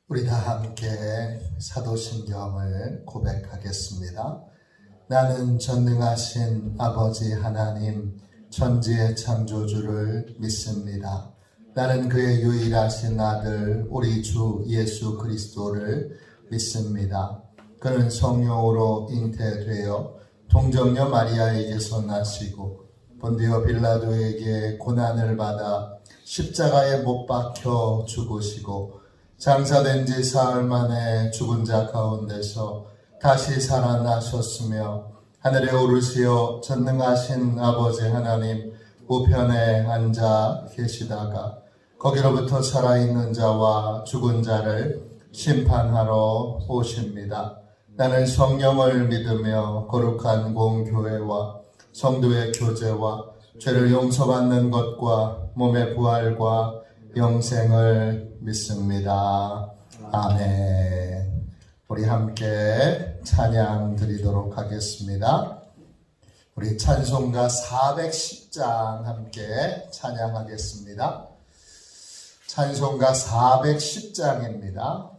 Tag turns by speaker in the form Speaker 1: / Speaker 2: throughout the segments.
Speaker 1: 우리 다 함께 사도신경을 고백하겠습니다. 나는 전능하신 아버지 하나님 천지의 창조주를 믿습니다. 나는 그의 유일하신 아들 우리 주 예수 그리스도를 믿습니다. 그는 성령으로 잉태되어 동정녀 마리아에게서 나시고 본디오 빌라도에게 고난을 받아 십자가에 못 박혀 죽으시고 장사된 지 사흘 만에 죽은 자 가운데서 다시 살아나셨으며 하늘에 오르시어 전능하신 아버지 하나님 우편에 앉아 계시다가 거기로부터 살아있는 자와 죽은 자를 심판하러 오십니다. 나는 성령을 믿으며 거룩한 공교회와 성도의 교제와 죄를 용서받는 것과 몸의 부활과 영생을 믿습니다. 아멘. 우리 함께 찬양 드리도록 하겠습니다. 우리 찬송가 410장 함께 찬양하겠습니다. 찬송가 410장입니다.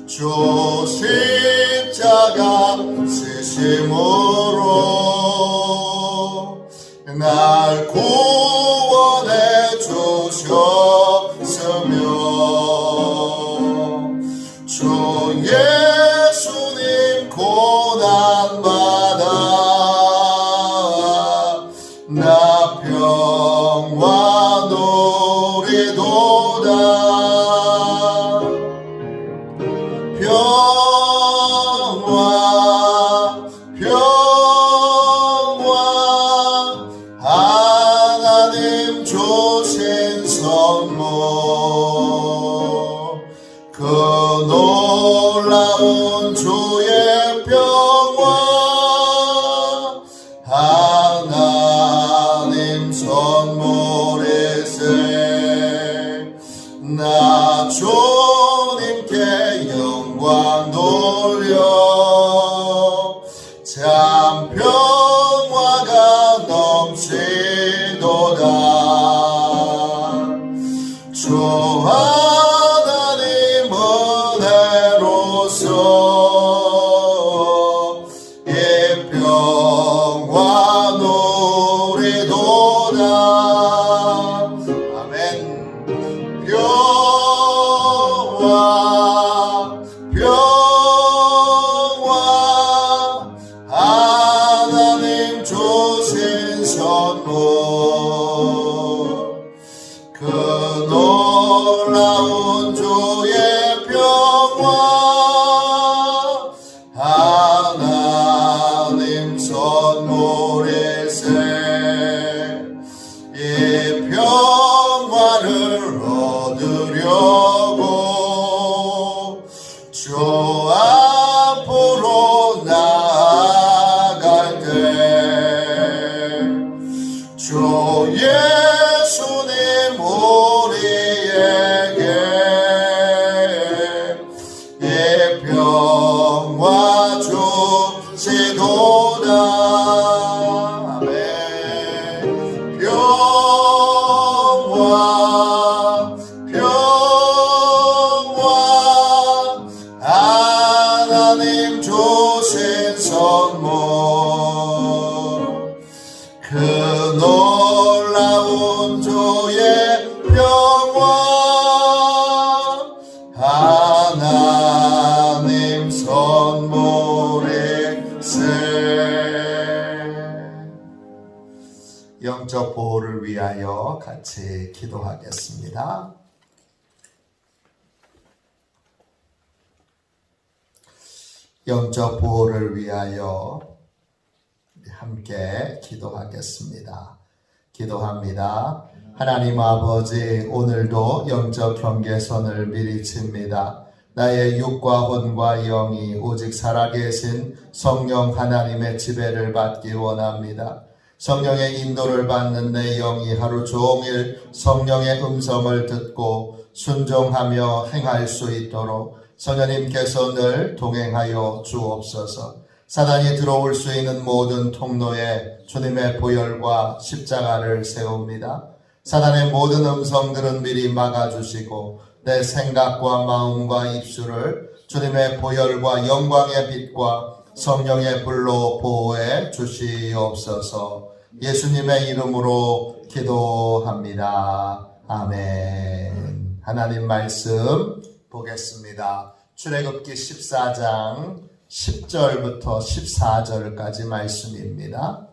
Speaker 2: 주 십자가 지심으로 날 구원해 주셨으며 주 예수님 고난받아 나 평화 누리도다. 하나님 주신 선물 그 놀라운 주의 평화 하나님 선물이세. 나 주님께 영광 돌려 참 평화가 넘치도다. 주 하나님 은혜로서 이 평화 누리도다. 아멘. 평화 하나님 주신 선물 그 놀라운 주의 평화 하나님 선물이세. 이 평화를 얻으려고 주 앞으로 나아갈 때 주 예수님 우리에게 이 평화 주시도다. 아멘. 평화
Speaker 1: 위하여 같이 기도하겠습니다. 영적 보호를 위하여 함께 기도하겠습니다. 기도합니다. 하나님 아버지, 오늘도 영적 경계선을 미리 칩니다. 나의 육과魂과 영이 오직 살아계신 성령 하나님의 지배를 받기 원합니다. 성령의 인도를 받는 내 영이 하루 종일 성령의 음성을 듣고 순종하며 행할 수 있도록 성령님께서 늘 동행하여 주옵소서. 사단이 들어올 수 있는 모든 통로에 주님의 보혈과 십자가를 세웁니다. 사단의 모든 음성들은 미리 막아주시고 내 생각과 마음과 입술을 주님의 보혈과 영광의 빛과 성령의 불로 보호해 주시옵소서. 예수님의 이름으로 기도합니다. 아멘. 하나님 말씀 보겠습니다. 출애굽기 14장 10절부터 14절까지 말씀입니다.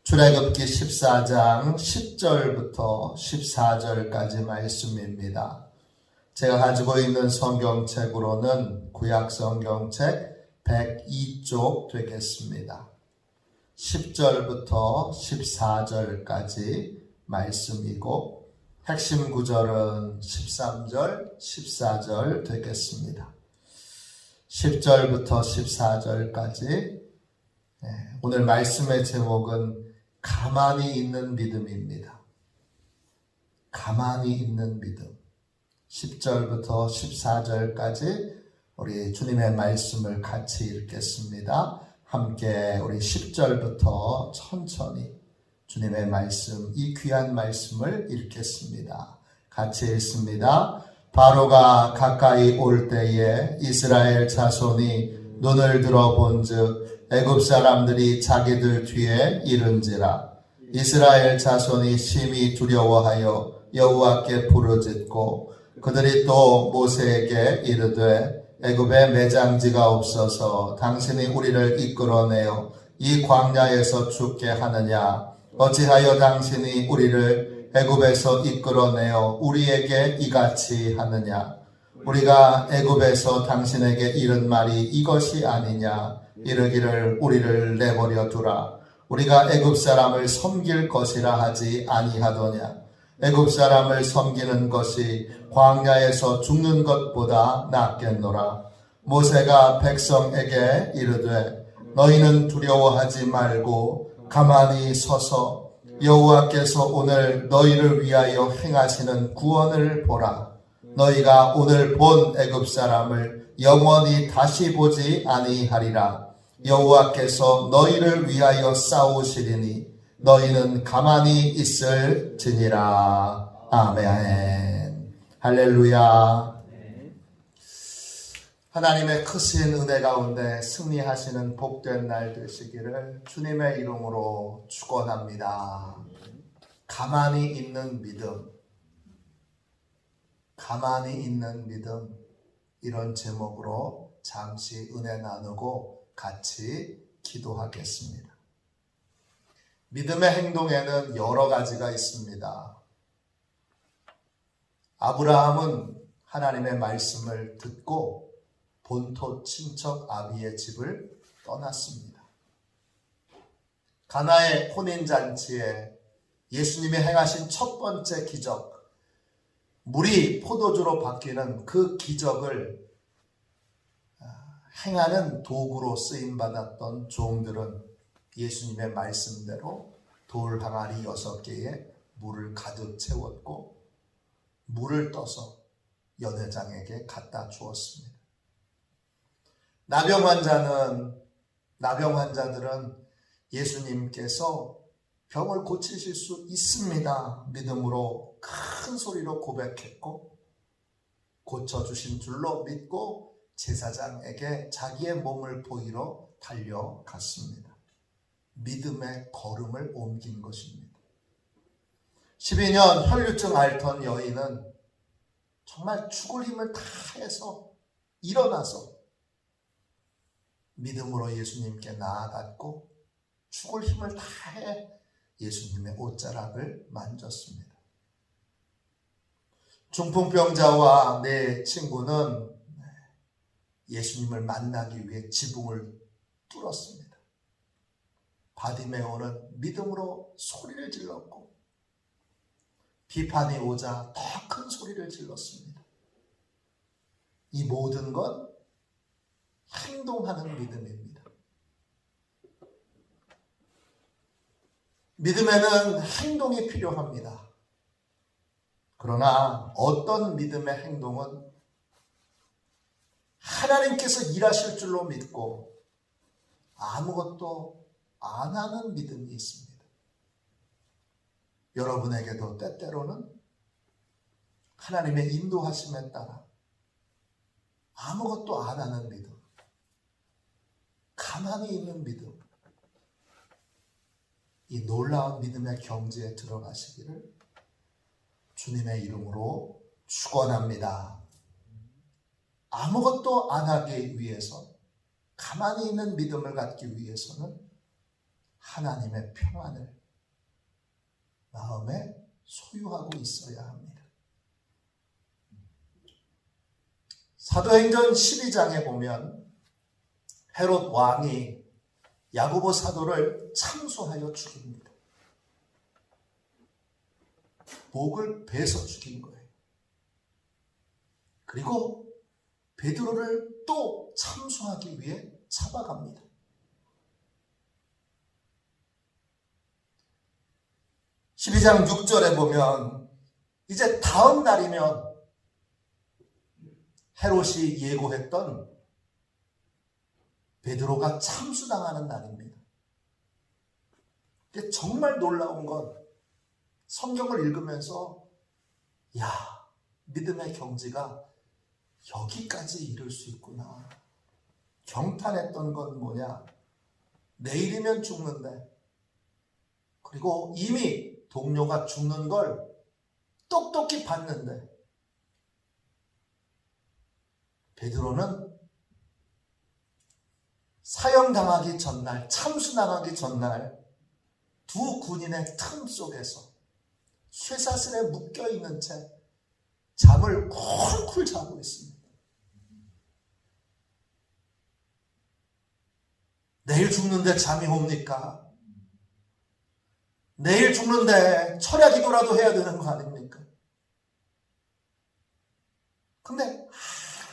Speaker 1: 출애굽기 14장 10절부터 14절까지 말씀입니다. 제가 가지고 있는 성경책으로는 구약 성경책 102쪽 되겠습니다. 10절부터 14절까지 말씀이고 핵심 구절은 13절, 14절 되겠습니다. 10절부터 14절까지 오늘 말씀의 제목은 가만히 있는 믿음입니다. 가만히 있는 믿음. 10절부터 14절까지 우리 주님의 말씀을 같이 읽겠습니다. 함께 우리 10절부터 천천히 주님의 말씀, 이 귀한 말씀을 읽겠습니다. 같이 읽습니다. 바로가 가까이 올 때에 이스라엘 자손이 눈을 들어본즉 애굽 사람들이 자기들 뒤에 이른지라. 이스라엘 자손이 심히 두려워하여 여호와께 부르짖고 그들이 또 모세에게 이르되 애굽에 매장지가 없어서 당신이 우리를 이끌어내어 이 광야에서 죽게 하느냐. 어찌하여 당신이 우리를 애굽에서 이끌어내어 우리에게 이같이 하느냐. 우리가 애굽에서 당신에게 이른 말이 이것이 아니냐. 이르기를 우리를 내버려 두라. 우리가 애굽 사람을 섬길 것이라 하지 아니하더냐. 애굽 사람을 섬기는 것이 광야에서 죽는 것보다 낫겠노라. 모세가 백성에게 이르되 너희는 두려워하지 말고 가만히 서서 여호와께서 오늘 너희를 위하여 행하시는 구원을 보라. 너희가 오늘 본 애굽 사람을 영원히 다시 보지 아니하리라. 여호와께서 너희를 위하여 싸우시리니 너희는 가만히 있을지니라. 아멘. 할렐루야. 하나님의 크신 은혜 가운데 승리하시는 복된 날 되시기를 주님의 이름으로 축원합니다. 가만히 있는 믿음, 가만히 있는 믿음, 이런 제목으로 잠시 은혜 나누고 같이 기도하겠습니다. 믿음의 행동에는 여러 가지가 있습니다. 아브라함은 하나님의 말씀을 듣고 본토 친척 아비의 집을 떠났습니다. 가나의 혼인잔치에 예수님이 행하신 첫 번째 기적, 물이 포도주로 바뀌는 그 기적을 행하는 도구로 쓰임받았던 종들은 예수님의 말씀대로 돌 항아리 6개에 물을 가득 채웠고 물을 떠서 연회장에게 갖다 주었습니다. 나병 환자들은 예수님께서 병을 고치실 수 있습니다. 믿음으로 큰 소리로 고백했고 고쳐주신 줄로 믿고 제사장에게 자기의 몸을 보이러 달려갔습니다. 믿음의 걸음을 옮긴 것입니다. 12년 혈류증 앓던 여인은 정말 죽을 힘을 다해서 일어나서 믿음으로 예수님께 나아갔고 죽을 힘을 다해 예수님의 옷자락을 만졌습니다. 중풍병자와 내 친구는 예수님을 만나기 위해 지붕을 뚫었습니다. 바디메오는 믿음으로 소리를 질렀고 비판이 오자 더 큰 소리를 질렀습니다. 이 모든 건 행동하는 믿음입니다. 믿음에는 행동이 필요합니다. 그러나 어떤 믿음의 행동은 하나님께서 일하실 줄로 믿고 아무것도 안 하는 믿음이 있습니다. 여러분에게도 때때로는 하나님의 인도하심에 따라 아무것도 안 하는 믿음, 가만히 있는 믿음, 이 놀라운 믿음의 경지에 들어가시기를 주님의 이름으로 축원합니다. 아무것도 안 하기 위해서, 가만히 있는 믿음을 갖기 위해서는 하나님의 평안을 마음에 소유하고 있어야 합니다. 사도행전 12장에 보면 헤롯 왕이 야고보 사도를 참수하여 죽입니다. 목을 베서 죽인 거예요. 그리고 베드로를 또 참수하기 위해 잡아갑니다. 12장 6절에 보면 이제 다음 날이면 헤롯이 예고했던 베드로가 참수당하는 날입니다. 근데 정말 놀라운 건 성경을 읽으면서 야, 믿음의 경지가 여기까지 이룰 수 있구나. 경탄했던 건 뭐냐? 내일이면 죽는데, 그리고 이미 동료가 죽는 걸 똑똑히 봤는데 베드로는 사형당하기 전날, 참수당하기 전날 두 군인의 틈 속에서 쇠사슬에 묶여있는 채 잠을 쿨쿨 자고 있습니다. 내일 죽는데 잠이 옵니까? 내일 죽는데 철야 기도라도 해야 되는 거 아닙니까? 근데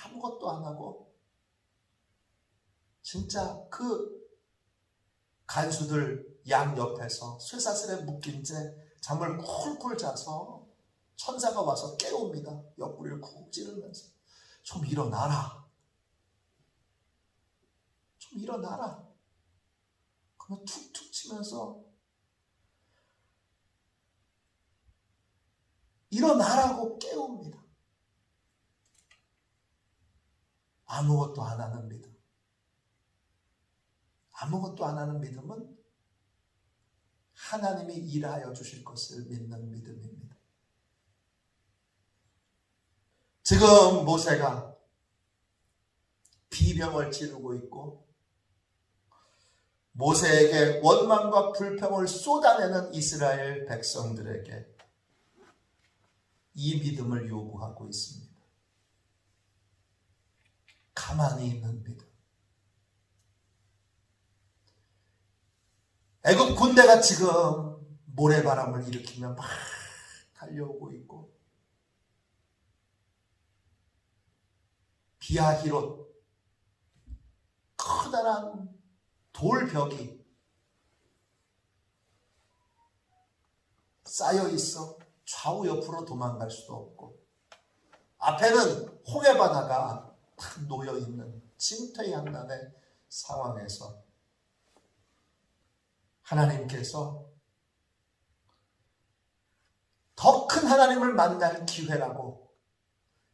Speaker 1: 아무것도 안 하고 진짜 그 간수들 양 옆에서 쇠사슬에 묶인 채 잠을 쿨쿨 자서 천사가 와서 깨웁니다. 옆구리를 쿡 찌르면서 좀 일어나라. 좀 일어나라. 그러면 툭툭 치면서 일어나라고 깨웁니다. 아무것도 안 하는 믿음. 아무것도 안 하는 믿음은 하나님이 일하여 주실 것을 믿는 믿음입니다. 지금 모세가 비병을 지르고 있고 모세에게 원망과 불평을 쏟아내는 이스라엘 백성들에게 이 믿음을 요구하고 있습니다. 가만히 있는 믿음. 애굽 군대가 지금 모래바람을 일으키며 막 달려오고 있고 비아히롯 커다란 돌벽이 쌓여 있어 좌우 옆으로 도망갈 수도 없고 앞에는 홍해바다가 탁 놓여있는 침퇴양난의 상황에서 하나님께서 더 큰 하나님을 만날 기회라고,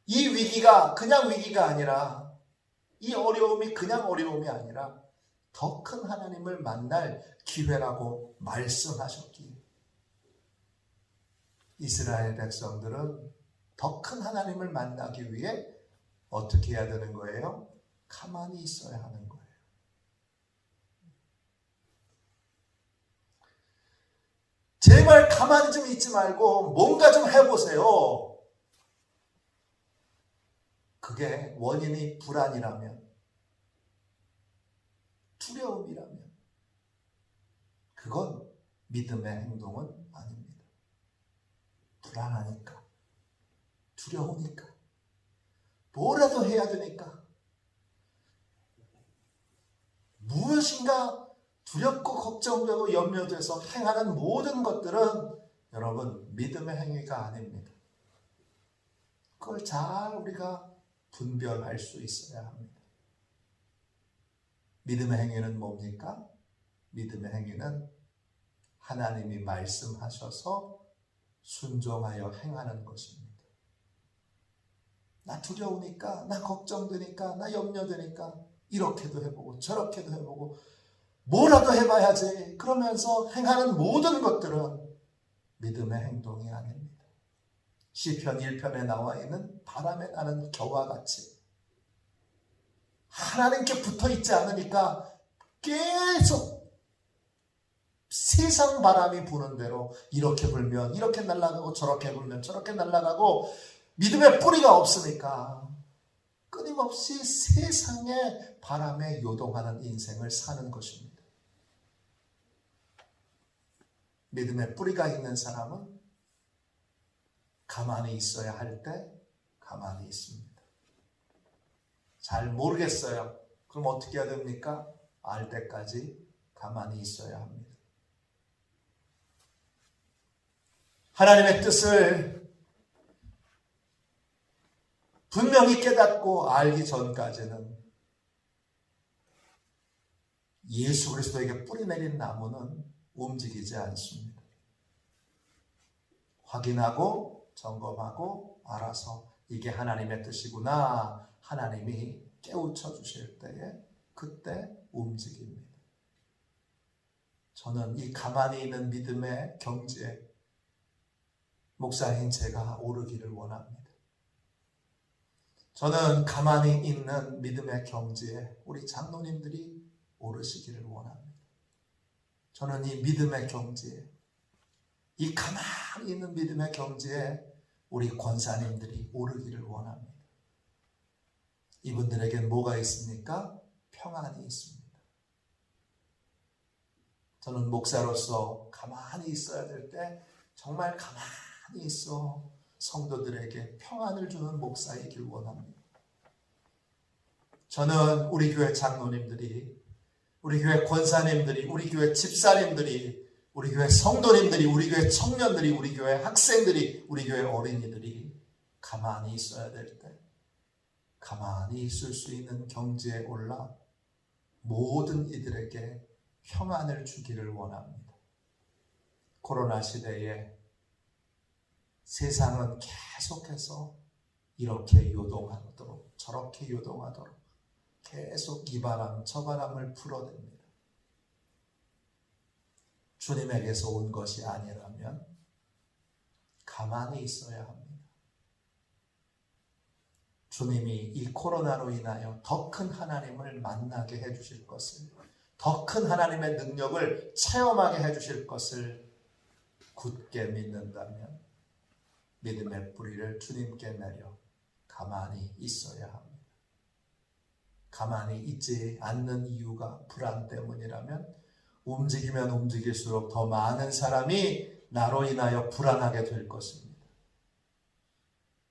Speaker 1: 이 위기가 그냥 위기가 아니라, 이 어려움이 그냥 어려움이 아니라 더 큰 하나님을 만날 기회라고 말씀하셨기에 이스라엘 백성들은 더 큰 하나님을 만나기 위해 어떻게 해야 되는 거예요? 가만히 있어야 하는 거예요. 제발 가만히 좀 있지 말고 뭔가 좀 해보세요. 그게 원인이 불안이라면, 두려움이라면 그건 믿음의 행동은 아닙니다. 불안하니까, 두려우니까, 뭐라도 해야 되니까, 무엇인가 두렵고 걱정되고 염려돼서 행하는 모든 것들은 여러분 믿음의 행위가 아닙니다. 그걸 잘 우리가 분별할 수 있어야 합니다. 믿음의 행위는 뭡니까? 믿음의 행위는 하나님이 말씀하셔서 순종하여 행하는 것입니다. 나 두려우니까, 나 걱정되니까, 나 염려되니까 이렇게도 해보고 저렇게도 해보고 뭐라도 해봐야지 그러면서 행하는 모든 것들은 믿음의 행동이 아닙니다. 시편 1편에 나와 있는 바람에 나는 겨와 같이 하나님께 붙어 있지 않으니까 계속 세상 바람이 부는 대로 이렇게 불면 이렇게 날아가고 저렇게 불면 저렇게 날아가고 믿음의 뿌리가 없으니까 끊임없이 세상의 바람에 요동하는 인생을 사는 것입니다. 믿음의 뿌리가 있는 사람은 가만히 있어야 할 때 가만히 있습니다. 잘 모르겠어요. 그럼 어떻게 해야 됩니까? 알 때까지 가만히 있어야 합니다. 하나님의 뜻을 분명히 깨닫고 알기 전까지는 예수 그리스도에게 뿌리 내린 나무는 움직이지 않습니다. 확인하고 점검하고 알아서 이게 하나님의 뜻이구나 하나님이 깨우쳐 주실 때에 그때 움직입니다. 저는 이 가만히 있는 믿음의 경지에 목사인 제가 오르기를 원합니다. 저는 가만히 있는 믿음의 경지에 우리 장로님들이 오르시기를 원합니다. 저는 이 믿음의 경지에, 이 가만히 있는 믿음의 경지에 우리 권사님들이 오르기를 원합니다. 이분들에겐 뭐가 있습니까? 평안이 있습니다. 저는 목사로서 가만히 있어야 될 때 정말 가만히 있어 성도들에게 평안을 주는 목사이길 원합니다. 저는 우리 교회 장로님들이, 우리 교회 권사님들이, 우리 교회 집사님들이, 우리 교회 성도님들이, 우리 교회 청년들이, 우리 교회 학생들이, 우리 교회 어린이들이 가만히 있어야 될 때, 가만히 있을 수 있는 경지에 올라 모든 이들에게 평안을 주기를 원합니다. 코로나 시대에 세상은 계속해서 이렇게 요동하도록 저렇게 요동하도록 계속 이 바람 저 바람을 풀어댑니다. 주님에게서 온 것이 아니라면 가만히 있어야 합니다. 주님이 이 코로나로 인하여 더 큰 하나님을 만나게 해주실 것을, 더 큰 하나님의 능력을 체험하게 해주실 것을 굳게 믿는다면 믿음의 뿌리를 주님께 내려 가만히 있어야 합니다. 가만히 있지 않는 이유가 불안 때문이라면 움직이면 움직일수록 더 많은 사람이 나로 인하여 불안하게 될 것입니다.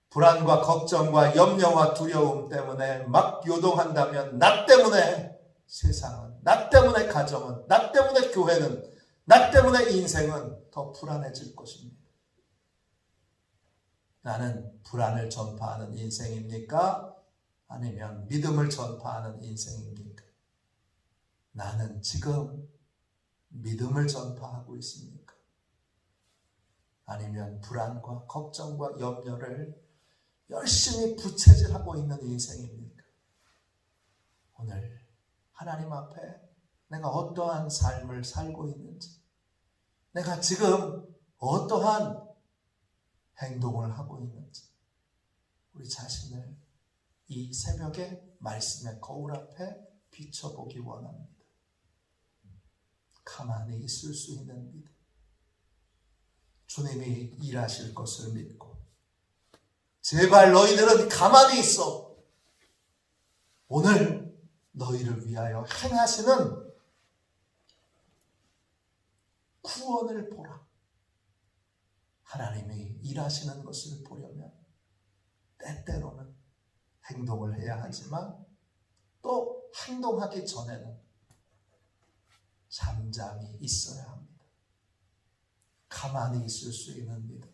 Speaker 1: 불안과 걱정과 염려와 두려움 때문에 막 요동한다면 나 때문에 세상은, 나 때문에 가정은, 나 때문에 교회는, 나 때문에 인생은 더 불안해질 것입니다. 나는 불안을 전파하는 인생입니까? 아니면 믿음을 전파하는 인생입니까? 나는 지금 믿음을 전파하고 있습니까? 아니면 불안과 걱정과 염려를 열심히 부채질하고 있는 인생입니까? 오늘 하나님 앞에 내가 어떠한 삶을 살고 있는지, 내가 지금 어떠한 행동을 하고 있는지 우리 자신을 이 새벽에 말씀의 거울 앞에 비춰보기 원합니다. 가만히 있을 수 있는 믿음, 주님이 일하실 것을 믿고 제발 너희들은 가만히 있어. 오늘 너희를 위하여 행하시는 구원을 보라. 하나님이 일하시는 것을 보려면 때때로는 행동을 해야 하지만 또 행동하기 전에는 잠잠히 있어야 합니다. 가만히 있을 수 있는 믿음.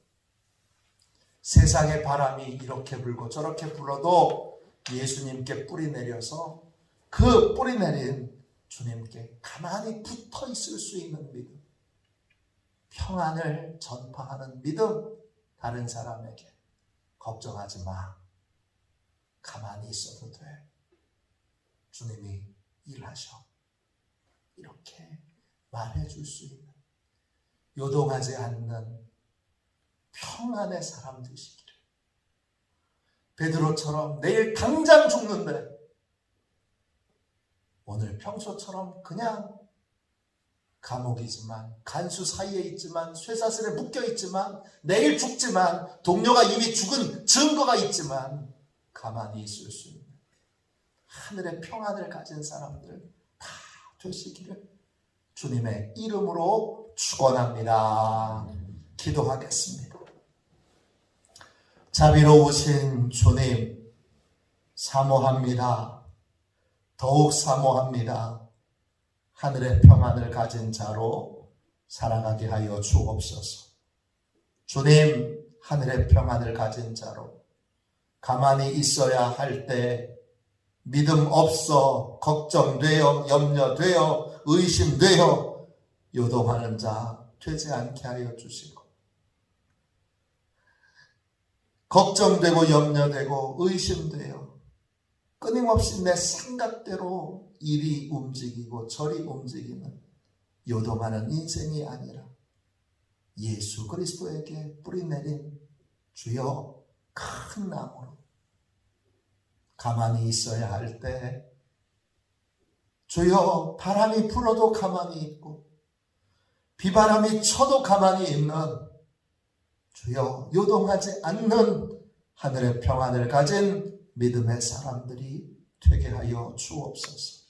Speaker 1: 세상의 바람이 이렇게 불고 저렇게 불어도 예수님께 뿌리 내려서 그 뿌리 내린 주님께 가만히 붙어 있을 수 있는 믿음. 평안을 전파하는 믿음. 다른 사람에게 걱정하지 마. 가만히 있어도 돼. 주님이 일하셔. 이렇게 말해줄 수 있는 요동하지 않는 평안의 사람 되시기를. 베드로처럼 내일 당장 죽는데 오늘 평소처럼 그냥 감옥이지만 간수 사이에 있지만 쇠사슬에 묶여 있지만 내일 죽지만 동료가 이미 죽은 증거가 있지만 가만히 있을 수 있는 하늘의 평안을 가진 사람들 다 되시기를 주님의 이름으로 축원합니다. 기도하겠습니다. 자비로우신 주님, 사모합니다. 더욱 사모합니다. 하늘의 평안을 가진 자로 살아가게 하여 주옵소서. 주님, 하늘의 평안을 가진 자로 가만히 있어야 할 때 믿음 없어 걱정되어 염려되어 의심되어 요동하는 자 되지 않게 하여 주시고, 걱정되고 염려되고 의심되어 끊임없이 내 생각대로 일이 움직이고 저리 움직이는 요동하는 인생이 아니라 예수 그리스도에게 뿌리내린 주여 큰 나무로 가만히 있어야 할 때 주여 바람이 불어도 가만히 있고 비바람이 쳐도 가만히 있는 주여 요동하지 않는 하늘의 평안을 가진 믿음의 사람들이 되게 하여 주옵소서.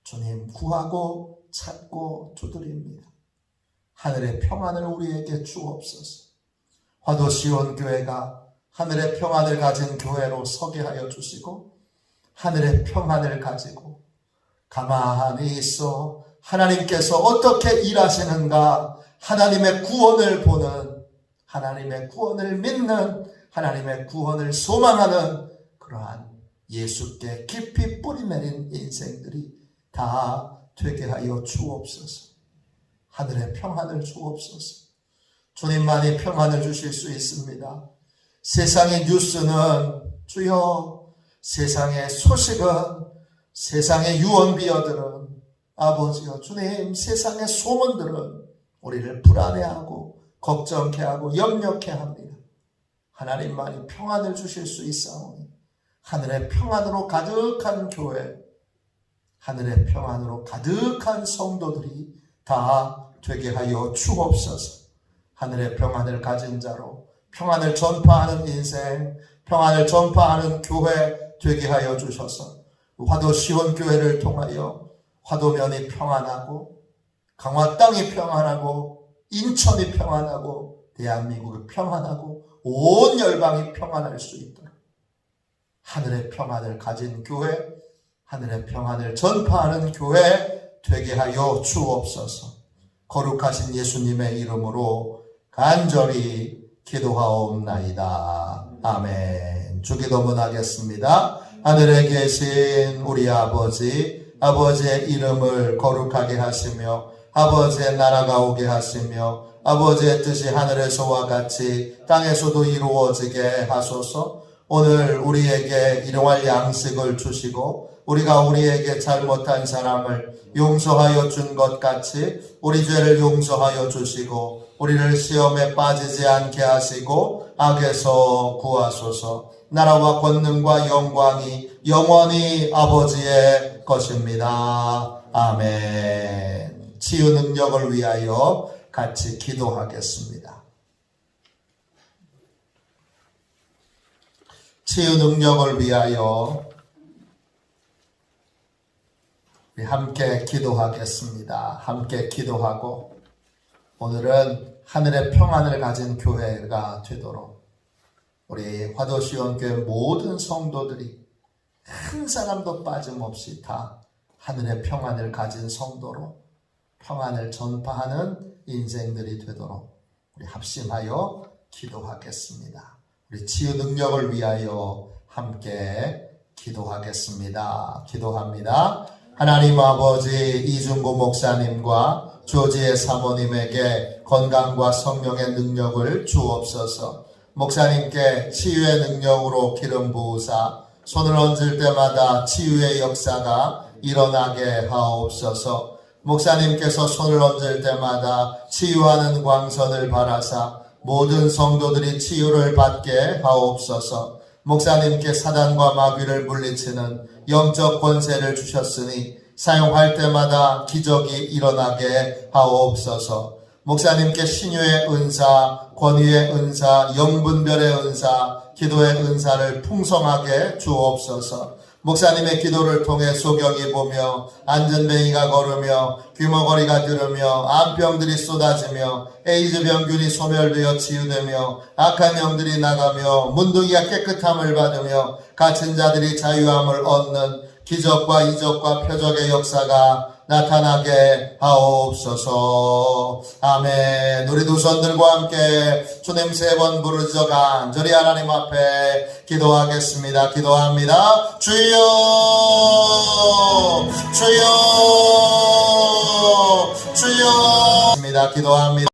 Speaker 1: 주님 구하고 찾고 두드립니다. 하늘의 평안을 우리에게 주옵소서. 화도시온 교회가 하늘의 평안을 가진 교회로 서게 하여 주시고 하늘의 평안을 가지고 가만히 있어 하나님께서 어떻게 일하시는가 하나님의 구원을 보는, 하나님의 구원을 믿는, 하나님의 구원을 소망하는 그러한 예수께 깊이 뿌리내린 인생들이 다 되게 하여 주옵소서. 하늘의 평안을 주옵소서. 주님만이 평안을 주실 수 있습니다. 세상의 뉴스는 주여, 세상의 소식은, 세상의 유언비어들은 아버지여 주님, 세상의 소문들은 우리를 불안해하고 걱정케 하고 염려케 합니다. 하나님만이 평안을 주실 수 있사오니 하늘의 평안으로 가득한 교회, 하늘의 평안으로 가득한 성도들이 다 되게 하여 주옵소서. 하늘의 평안을 가진 자로 평안을 전파하는 인생, 평안을 전파하는 교회 되게 하여 주셔서 화도시온 교회를 통하여 화도면이 평안하고 강화 땅이 평안하고 인천이 평안하고 대한민국이 평안하고 온 열방이 평안할 수 있도록 하늘의 평안을 가진 교회, 하늘의 평안을 전파하는 교회 되게 하여 주옵소서. 거룩하신 예수님의 이름으로 간절히 기도하옵나이다. 아멘. 주기도문하겠습니다. 하늘에 계신 우리 아버지, 아버지의 이름을 거룩하게 하시며 아버지의 나라가 오게 하시며 아버지의 뜻이 하늘에서와 같이 땅에서도 이루어지게 하소서. 오늘 우리에게 일용할 양식을 주시고 우리가 우리에게 잘못한 사람을 용서하여 준 것 같이 우리 죄를 용서하여 주시고 우리를 시험에 빠지지 않게 하시고 악에서 구하소서. 나라와 권능과 영광이 영원히 아버지의 것입니다. 아멘. 치유 능력을 위하여 같이 기도하겠습니다. 치유 능력을 위하여 우리 함께 기도하겠습니다. 함께 기도하고 오늘은 하늘의 평안을 가진 교회가 되도록 우리 화도시원교회 모든 성도들이 한 사람도 빠짐없이 다 하늘의 평안을 가진 성도로 평안을 전파하는 인생들이 되도록 우리 합심하여 기도하겠습니다. 우리 치유 능력을 위하여 함께 기도하겠습니다. 기도합니다. 하나님 아버지, 이중구 목사님과 조지의 사모님에게 건강과 성령의 능력을 주옵소서. 목사님께 치유의 능력으로 기름 부으사 손을 얹을 때마다 치유의 역사가 일어나게 하옵소서. 목사님께서 손을 얹을 때마다 치유하는 광선을 바라사 모든 성도들이 치유를 받게 하옵소서. 목사님께 사단과 마귀를 물리치는 영적 권세를 주셨으니 사용할 때마다 기적이 일어나게 하옵소서. 목사님께 신유의 은사, 권위의 은사, 영분별의 은사, 기도의 은사를 풍성하게 주옵소서. 목사님의 기도를 통해 소경이 보며 안전뱅이가 걸으며 귀머거리가 들으며 암병들이 쏟아지며 에이즈 병균이 소멸되어 치유되며 악한 영들이 나가며 문둥이가 깨끗함을 받으며 갇힌 자들이 자유함을 얻는 기적과 이적과 표적의 역사가 나타나게 하옵소서. 아멘. 우리 두 손들과 함께 주님 3번 부르짖어 간절히 하나님 앞에 기도하겠습니다. 기도합니다. 주여, 주여, 주여. 기도합니다.